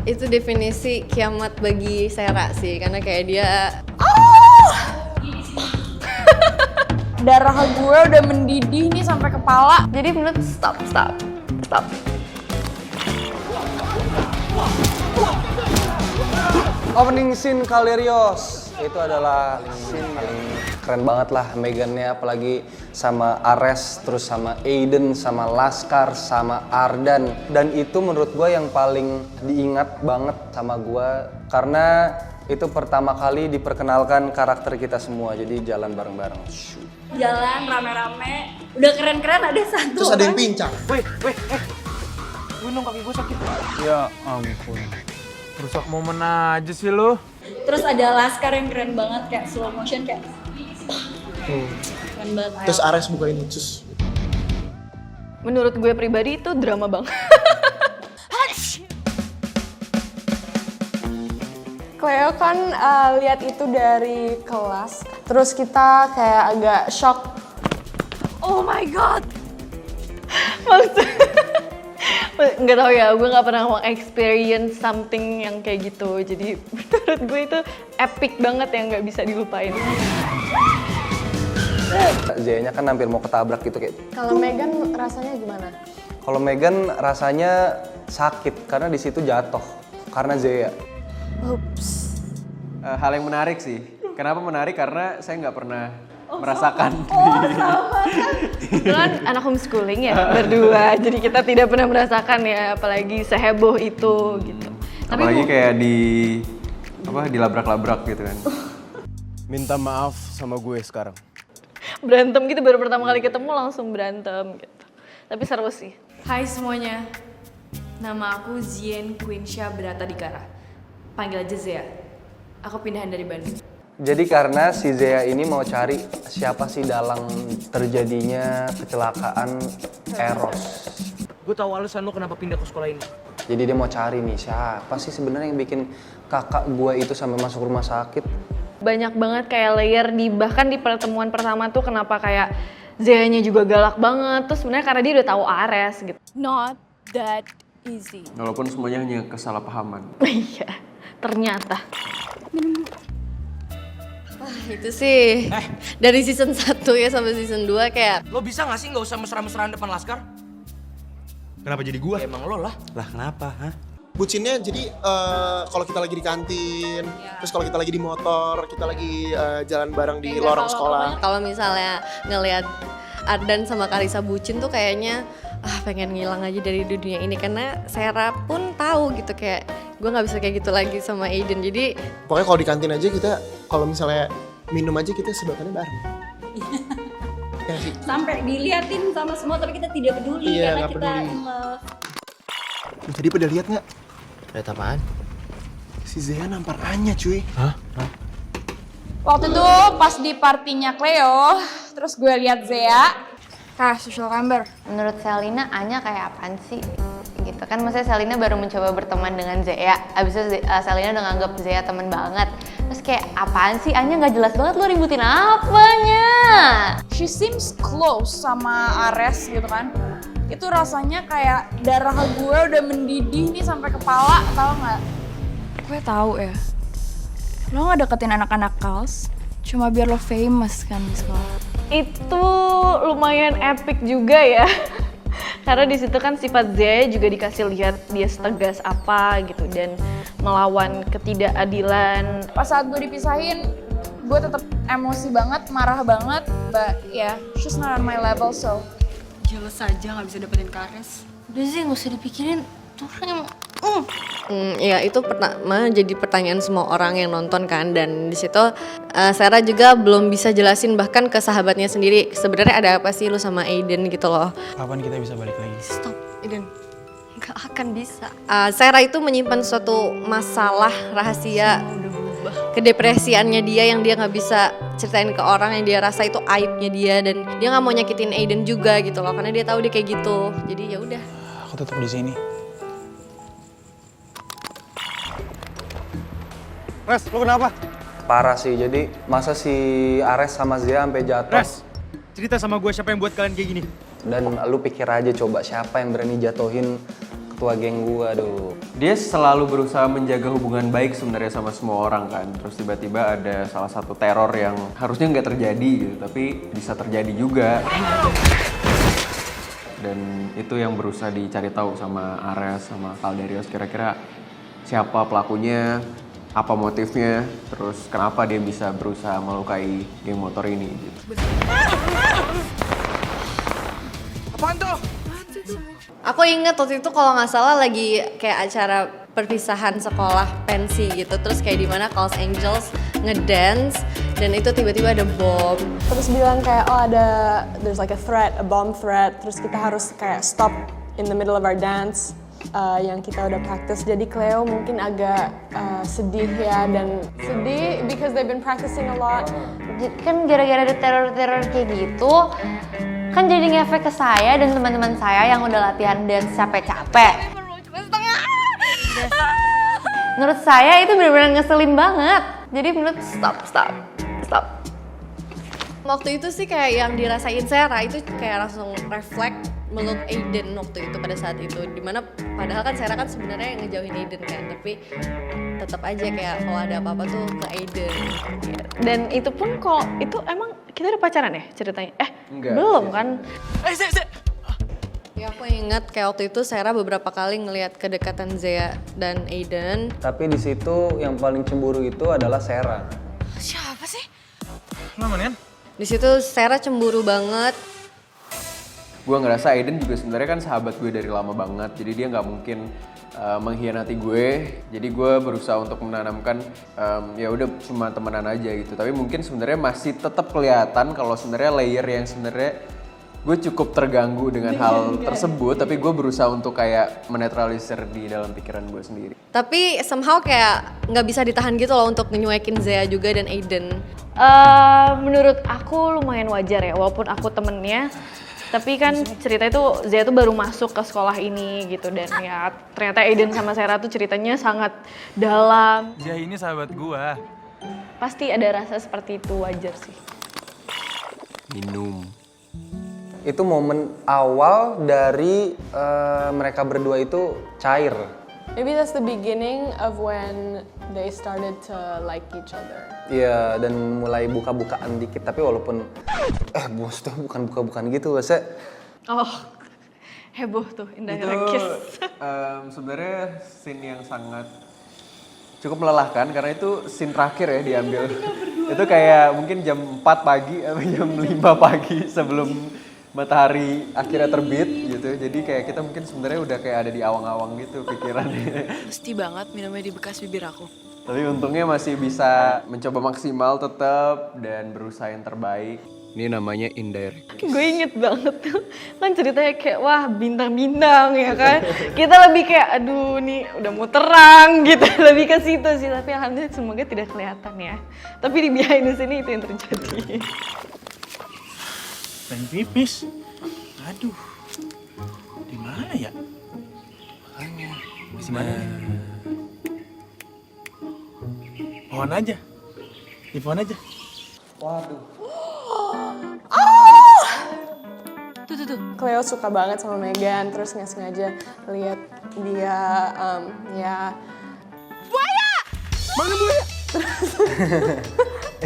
Itu definisi kiamat bagi Sera sih, karena kayak dia Darah gue udah mendidih nih sampai kepala. jadi menurut stop. Opening scene Kalerios itu adalah scene paling keren banget lah. Megannya apalagi sama Ares, terus sama Aiden, sama Laskar, sama Ardan. Dan itu menurut gue yang paling diingat banget sama gue karena itu pertama kali diperkenalkan karakter kita semua, jadi jalan bareng-bareng. Jalan rame-rame, udah keren-keren ada satu Terus ada yang pincang. Gunung kaki gue sakit. Ya ampun. Rusak momen aja sih lu. Terus ada Laskar yang keren banget, kayak slow motion kayak keren banget. Terus Ares bukain cus. menurut gue pribadi itu drama banget. Cleo kan lihat itu dari kelas, terus kita kayak agak shock. Oh my god. Nggak tahu ya, gue nggak pernah experience something yang kayak gitu. Jadi menurut gue itu epic banget yang nggak bisa dilupain. Zaya-nya kan hampir mau ketabrak gitu kayak. Kalau Megan rasanya gimana? Kalau Megan rasanya sakit karena di situ jatuh karena Zaya. Oops. Hal yang menarik sih. Kenapa menarik? Karena saya nggak pernah merasakan. Kebetulan anak homeschooling ya berdua, jadi kita tidak pernah merasakan ya, apalagi seheboh itu gitu. Apalagi kayak dilabrak-labrak gitu kan. Minta maaf sama gue sekarang. Berantem gitu, baru pertama kali ketemu langsung berantem gitu. Tapi seru sih. Hai semuanya, nama aku Zien Quinsha Berata Dikara. Panggil aja Zea. Aku pindahan dari Bandung. Jadi karena si Zaya ini mau cari siapa sih dalang terjadinya kecelakaan Eros. Gue tahu alasan lo kenapa pindah ke sekolah ini. Jadi dia mau cari nih siapa sih sebenarnya yang bikin kakak gue itu sampai masuk rumah sakit. Banyak banget kayak layer bahkan di pertemuan pertama tuh kenapa kayak Zaya-nya juga galak banget. Terus sebenarnya karena dia udah tahu Ares gitu. Not that easy. Walaupun semuanya hanya kesalahpahaman. Iya, ternyata. Wah itu sih dari season 1 ya sampai season 2 kayak Lo bisa gak sih gak usah mesra-mesraan depan Laskar? Kenapa jadi gua? Emang lo lah. Lah kenapa? Hah? Bucinnya jadi kalau kita lagi di kantin, terus kalau kita lagi di motor, kita lagi jalan bareng di lorong sekolah. kalau misalnya ngelihat Ardan sama Karissa bucin tuh kayaknya pengen ngilang aja dari dunia ini, karena Sera pun tahu gitu kayak gue nggak bisa kayak gitu lagi sama Aiden. Jadi Pokoknya kalau di kantin aja kita, kalau misalnya minum aja kita sedotannya bareng. Ya sih. Sampai diliatin sama semua tapi kita tidak peduli Iya, karena nggak kita peduli. in love. Jadi pada lihat nggak? Lihat apaan? Si Zaya nampar Anya cuy. Waktu itu pas di partinya Cleo, terus gue lihat Zea. Social climber. Menurut Selina, Anya kayak apaan sih? Gitu kan, maksudnya Selina baru mencoba berteman dengan Zea, abis itu Selina udah nganggep Zea temen banget. Terus kayak apaan sih, Anya gak jelas banget lo ributin apanya? She seems close sama Ares gitu kan. Itu rasanya kayak darah gue udah mendidih nih sampai kepala, tau gak? Gue tahu ya, lo gak deketin anak-anak kaos cuma biar lo famous kan di sekolah. itu lumayan epic juga ya. Karena di situ kan sifat Zaya juga dikasih lihat dia setegas apa gitu dan melawan ketidakadilan. Pas saat gue dipisahin, gue tetap emosi banget, marah banget, but yeah, she's not on my level so. Jelas aja nggak bisa dapetin Kares. Udah sih, gak usah dipikirin, tuh orang emang Ya itu pertama jadi pertanyaan semua orang yang nonton kan, dan di situ Sera juga belum bisa jelasin bahkan ke sahabatnya sendiri sebenarnya ada apa sih lu sama Aiden gitu loh. Kapan kita bisa balik lagi? stop, Aiden. Gak akan bisa. Sera itu menyimpan suatu masalah rahasia kedepresiannya dia yang dia nggak bisa ceritain ke orang, yang dia rasa itu aibnya dia, dan dia nggak mau nyakitin Aiden juga gitu loh karena dia tahu dia kayak gitu. Jadi ya udah. Aku tetap di sini. Res, lu kenapa? Parah sih, jadi masa si Ares sama Zia sampai jatuh. Res, cerita sama gue siapa yang buat kalian kayak gini. Dan lu pikir aja coba siapa yang berani jatuhin ketua geng gua, aduh. Dia selalu berusaha menjaga hubungan baik sebenarnya sama semua orang kan. Terus tiba-tiba ada salah satu teror yang harusnya nggak terjadi gitu, tapi bisa terjadi juga. Dan itu yang berusaha dicari tahu sama Ares sama Calderios, kira-kira siapa pelakunya, apa motifnya, terus kenapa dia bisa berusaha melukai geng motor ini gitu. Apaan tuh? Aku inget waktu itu kalau nggak salah lagi kayak acara perpisahan sekolah pensi gitu, terus kayak di mana Calls Angels ngedance dan itu tiba-tiba ada bom. Terus bilang kayak there's like a threat, a bomb threat, terus kita harus kayak stop in the middle of our dance yang kita udah practice. Jadi Cleo mungkin agak sedih ya, dan sedih because they've been practicing a lot. Kan gara-gara ada teror-teror kayak gitu, kan jadi ngefek ke saya dan teman-teman saya yang udah latihan dance capek-capek. Menurut saya itu benar-benar ngeselin banget. Jadi menurut stop. Waktu itu sih kayak yang dirasain Sarah itu kayak langsung reflect meluk Aiden waktu itu pada saat itu. Dimana padahal kan Sarah kan sebenarnya ngejauhin Aiden kan, tapi tetap aja kayak kalau ada apa-apa tuh ke Aiden. Dan itu pun kalau itu emang kita udah pacaran ya ceritanya? Enggak, belum kan? Ya aku ingat kayak waktu itu Sarah beberapa kali ngelihat kedekatan Zea dan Aiden. Tapi di situ yang paling cemburu itu adalah Sarah. Siapa sih? Kenapa kan? Di situ Sarah cemburu banget. Gue ngerasa Aiden juga sebenarnya kan sahabat gue dari lama banget, jadi dia nggak mungkin mengkhianati gue. Jadi gue berusaha untuk menanamkan ya udah cuma temenan aja gitu. Tapi mungkin sebenarnya masih tetap kelihatan kalau sebenarnya layer yang sebenarnya gue cukup terganggu dengan hal tersebut, tapi gue berusaha untuk kayak menetralisir di dalam pikiran gue sendiri. Tapi somehow kayak nggak bisa ditahan gitu loh untuk nyuekin Zea juga dan Aiden. Menurut aku lumayan wajar ya, walaupun aku temennya. Tapi kan cerita itu Zea tuh baru masuk ke sekolah ini gitu, dan ya ternyata Aiden sama Sarah tuh ceritanya sangat dalam. Dia ini sahabat gua. Pasti ada rasa seperti itu, wajar sih. Minum. Itu momen awal dari mereka berdua itu cair. Maybe that's the beginning of when they started to like each other. Iya, dan mulai buka-bukaan dikit, tapi walaupun bos tuh bukan buka-bukaan gitu, maksudnya. Oh, heboh tuh indirect kiss. Sebenarnya scene yang sangat cukup melelahkan karena itu scene terakhir ya diambil. Itu kayak mungkin jam 4 pagi atau jam 5 pagi sebelum matahari akhirnya terbit gitu. Jadi kayak kita mungkin sebenarnya udah kayak ada di awang-awang gitu pikirannya. Mesti banget minumnya di bekas bibir aku. Tapi untungnya masih bisa mencoba maksimal tetap dan berusaha yang terbaik. Ini namanya indirect. Gue inget banget tuh, kan ceritanya kayak wah bintang-bintang ya kan. Kita lebih kayak aduh nih udah mau terang gitu, lebih ke situ sih. Tapi alhamdulillah semoga tidak kelihatan ya. Tapi di behind the scene itu yang terjadi. Pengen pipis. Aduh. Di mana ya? Makanya. Di mana? Pohon aja. Di pohon aja. Waduh. Tuh. Cleo suka banget sama Megan, terus nggak sengaja lihat dia Mana buaya?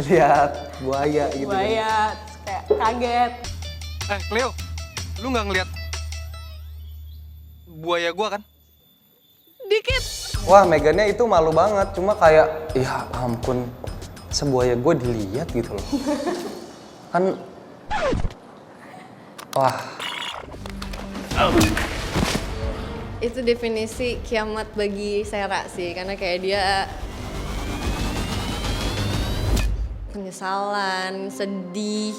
Lihat buaya gitu. buaya, terus kayak kaget. Cleo, lu nggak ngeliat buaya gua kan? Dikit. Wah, Megannya itu malu banget, cuma kayak ya ampun, sebuaya gue dilihat gitu loh. Kan wah. Itu definisi kiamat bagi Sarah sih, karena kayak dia penyesalan, sedih,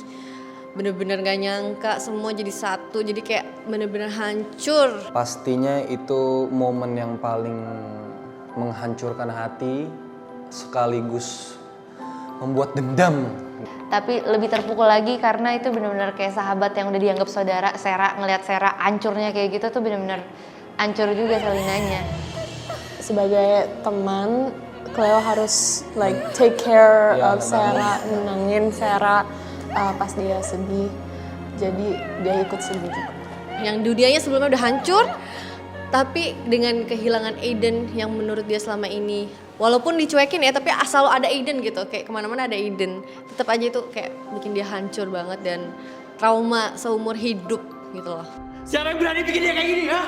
bener-bener gak nyangka semua jadi satu, jadi kayak bener-bener hancur. Pastinya itu momen yang paling menghancurkan hati sekaligus membuat dendam. Tapi lebih terpukul lagi karena itu benar-benar kayak sahabat yang udah dianggap saudara. Sarah ngelihat Sarah hancurnya kayak gitu tuh benar-benar hancur juga Salinanya. Sebagai teman, Cleo harus like take care of Sarah, nenangin Sarah pas dia sedih. Jadi dia ikut sedih juga. Yang dunianya sebelumnya udah hancur, Tapi dengan kehilangan Aiden yang menurut dia selama ini, walaupun dicuekin ya, tapi asal ada Aiden gitu, kayak kemana-mana ada Aiden, tetap aja itu kayak bikin dia hancur banget dan trauma seumur hidup gitu loh. Siapa yang berani bikin dia kayak gini, ha?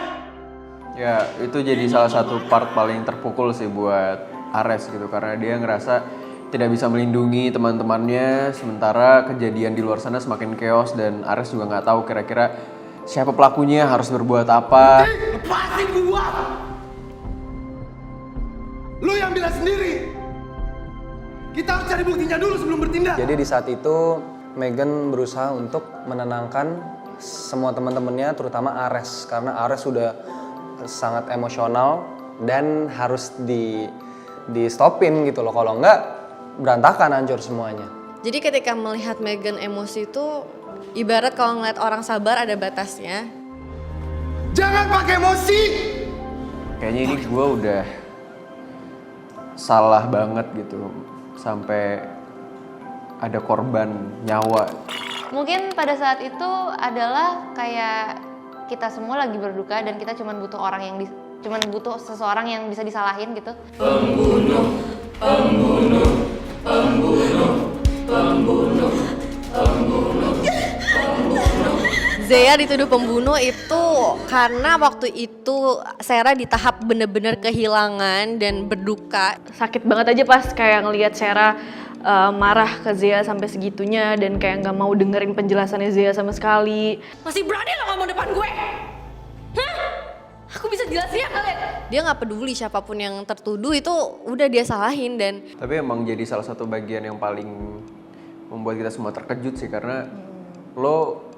Ya, itu jadi salah satu part paling terpukul sih buat Ares gitu, karena dia ngerasa tidak bisa melindungi teman-temannya, sementara kejadian di luar sana semakin chaos dan Ares juga nggak tahu kira-kira siapa pelakunya, harus berbuat apa. Lepasin gua! Lu yang bilang sendiri. Kita harus cari buktinya dulu sebelum bertindak. Jadi di saat itu Megan berusaha untuk menenangkan semua teman-temannya, terutama Ares, karena Ares sudah sangat emosional dan harus di stopin gitu loh, kalau enggak berantakan, hancur semuanya. Jadi ketika melihat Megan emosi itu ibarat kalau ngeliat orang sabar ada batasnya. Jangan pakai emosi. Kayaknya ini gue udah salah banget gitu, sampai ada korban nyawa. Mungkin pada saat itu adalah kayak kita semua lagi berduka dan kita cuman butuh butuh seseorang yang bisa disalahin gitu. Zeya dituduh pembunuh itu karena waktu itu Sarah di tahap bener-bener kehilangan dan berduka. Sakit banget aja pas kayak ngelihat Sarah marah ke Zeya sampai segitunya dan kayak nggak mau dengerin penjelasannya Zeya sama sekali. Masih berani lo ngomong depan gue? Hah? Aku bisa jelasin ya kalian? Dia nggak peduli siapapun yang tertuduh itu udah dia salahin dan. Tapi emang jadi salah satu bagian yang paling membuat kita semua terkejut sih, karena lo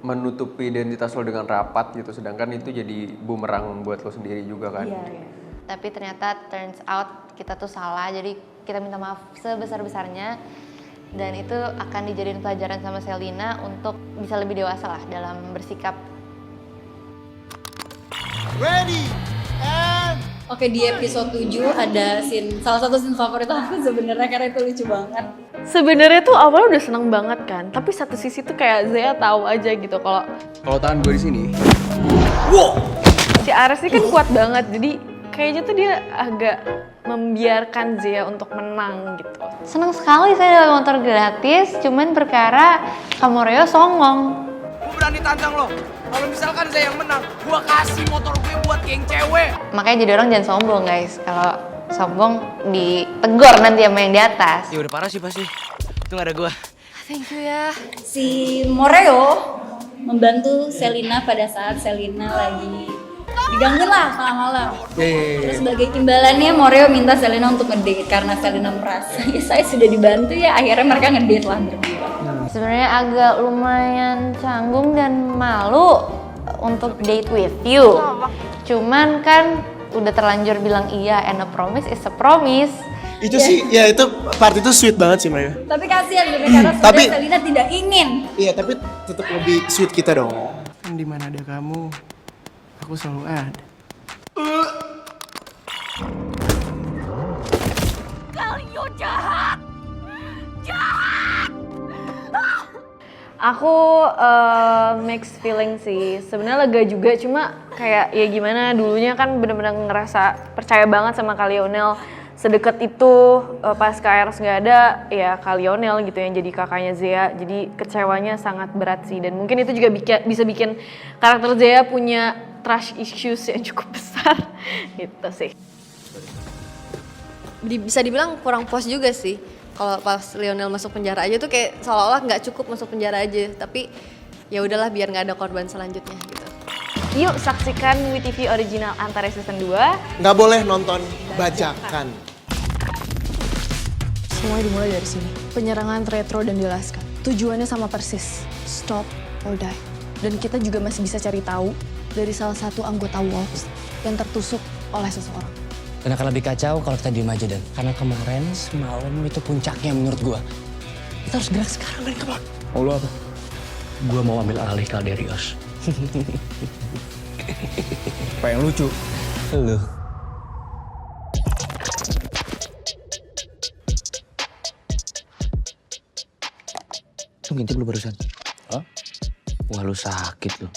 menutupi identitas lo dengan rapat gitu, sedangkan itu jadi bumerang buat lo sendiri juga kan. Iya. Tapi ternyata turns out kita tuh salah, jadi kita minta maaf sebesar-besarnya dan itu akan dijadiin pelajaran sama Selina untuk bisa lebih dewasa lah dalam bersikap. Ready and Oke, di episode 7 ada salah satu scene favorit aku sebenarnya karena itu lucu banget. Sebenarnya tuh awalnya udah seneng banget kan, tapi satu sisi tuh kayak Zeya tahu aja gitu kalau tangan gue di sini. Si Ares ini kan kuat banget, jadi kayaknya tuh dia agak membiarkan Zeya untuk menang gitu. Senang sekali saya dapat motor gratis, cuman perkara Kamoreo songong. gue berani tantang lo. Kalau misalkan saya yang menang, gue kasih motor gue buat geng cewek. Makanya jadi orang jangan sombong guys. Kalau sombong ditegor nanti sama yang di atas. Ya udah parah sih pasti. Itu gak ada gue. Thank you ya. Si Moreo membantu Selina pada saat Selina lagi diganggu lah malam-malam. Terus sebagai imbalannya Moreo minta Selina untuk ngedate karena Selina merasa ya saya sudah dibantu ya, akhirnya mereka ngedate lah berdua. Sebenarnya agak lumayan canggung dan malu untuk date with you. Cuman kan udah terlanjur bilang iya, and a promise is a promise. Itu sih, ya itu part itu sweet banget sih mereka. Tapi kasihan karena sebenarnya Selina tidak ingin. Iya, tapi tetap lebih sweet kita dong. Kan di mana ada kamu, aku selalu ada. Kalian jahat! Jahat! Aku mixed feeling sih. Sebenarnya lega juga, cuma kayak ya gimana, dulunya kan bener-bener ngerasa percaya banget sama Kak Lionel. Sedekat itu pas Kak Eros nggak ada, ya Kak Lionel gitu yang jadi kakaknya Zeya. Jadi kecewanya sangat berat sih, dan mungkin itu juga bisa bikin karakter Zeya punya trust issues yang cukup besar gitu sih. Bisa dibilang kurang puas juga sih. Kalau pas Lionel masuk penjara aja tuh kayak seolah-olah nggak cukup masuk penjara aja, tapi ya udahlah biar nggak ada korban selanjutnya gitu. Yuk saksikan WeTV original Antares season 2. Nggak boleh nonton bajakan. Semuanya dimulai dari sini. Penyerangan Retro dan Delaska. Tujuannya sama persis. Stop or die. Dan kita juga masih bisa cari tahu dari salah satu anggota Wolves yang tertusuk oleh seseorang. Dan akan lebih kacau kalau kita diem aja, Dan. Karena kemarin semalam itu puncaknya menurut gua. Kita harus gerak sekarang, Dan. Come on. Mau lu apa? Gua mau ambil alih Calderios. Apa yang lucu? Lu. Lu ngintip lu barusan? Hah? Wah, lu sakit lu.